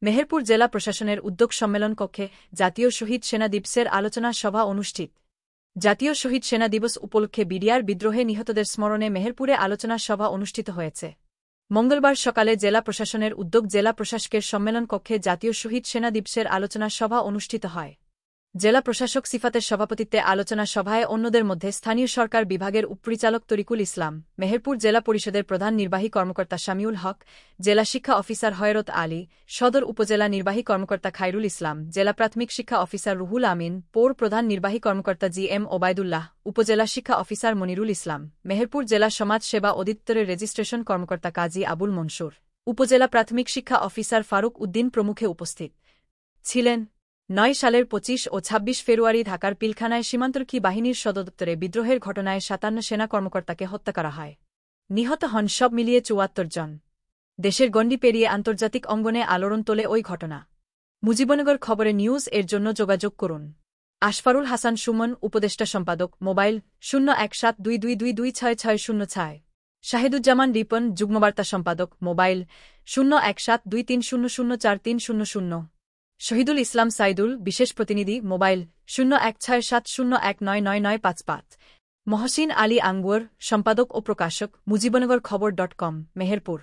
মেহেরপুর জেলা প্রশাসনের উদ্যোগ সম্মেলন কক্ষে জাতীয় শহীদ সেনা দিবসের আলোচনা সভা অনুষ্ঠিত। জাতীয় শহীদ সেনা দিবস উপলক্ষে বিডিআর বিদ্রোহে নিহতদের স্মরণে মেহেরপুরে আলোচনা সভা অনুষ্ঠিত হয়েছে। মঙ্গলবার সকালে জেলা প্রশাসনের উদ্যোগ জেলা প্রশাসকের সম্মেলন কক্ষে জাতীয় শহীদ সেনা দিবসের আলোচনা সভা অনুষ্ঠিত হয়। জেলা প্রশাসক সিফাতের সভাপতিত্বে আলোচনা সভায় অন্যদের মধ্যে স্থানীয় সরকার বিভাগের উপপরিচালক তরিকুল ইসলাম, মেহেরপুর জেলা পরিষদের প্রধান নির্বাহী কর্মকর্তা শামিউল হক, জেলা শিক্ষা অফিসার হয়রত আলী, সদর উপজেলা নির্বাহী কর্মকর্তা খায়রুল ইসলাম, জেলা প্রাথমিক শিক্ষা অফিসার রুহুল আমিন, পৌর প্রধান নির্বাহী কর্মকর্তা জি.এম. ওবায়দুল্লাহ, উপজেলা শিক্ষা অফিসার মনিরুল ইসলাম, মেহেরপুর জেলা সমাজ সেবা অধিদপ্তরের রেজিস্ট্রেশন কর্মকর্তা কাজী আবুল মনসুর, উপজেলা প্রাথমিক শিক্ষা অফিসার ফারুক উদ্দিন প্রমুখে উপস্থিত ছিলেন। ৯ সালের ২৫ ও ২৬ ফেব্রুয়ারি ঢাকার পিলখানায় সীমান্তরক্ষী বাহিনীর সদর দপ্তরে বিদ্রোহের ঘটনায় ৫৭ সেনা কর্মকর্তাকে হত্যা করা হয়। নিহত হন সব মিলিয়ে ৭৪ জন। দেশের গণ্ডি পেরিয়ে আন্তর্জাতিক অঙ্গনে আলোড়ন তোলে ওই ঘটনা। মুজিবনগর খবরে নিউজ এর জন্য যোগাযোগ করুন। আশফারুল হাসান সুমন, উপদেষ্টা সম্পাদক, মোবাইল ০১৭২২২২৬৬০৬। শাহিদুজ্জামান রিপন, যুগ্মবার্তা সম্পাদক, মোবাইল ০১৭২৩০০৪৩০০। শহীদুল ইসলাম সাইদুল, বিশেষ প্রতিনিধি, মোবাইল ০১৬৭০১৯৯৯৫৫। মহসিন আলী আঙ্গুয়ার, সম্পাদক ও প্রকাশক, মুজিবনগর খবর .com, মেহেরপুর।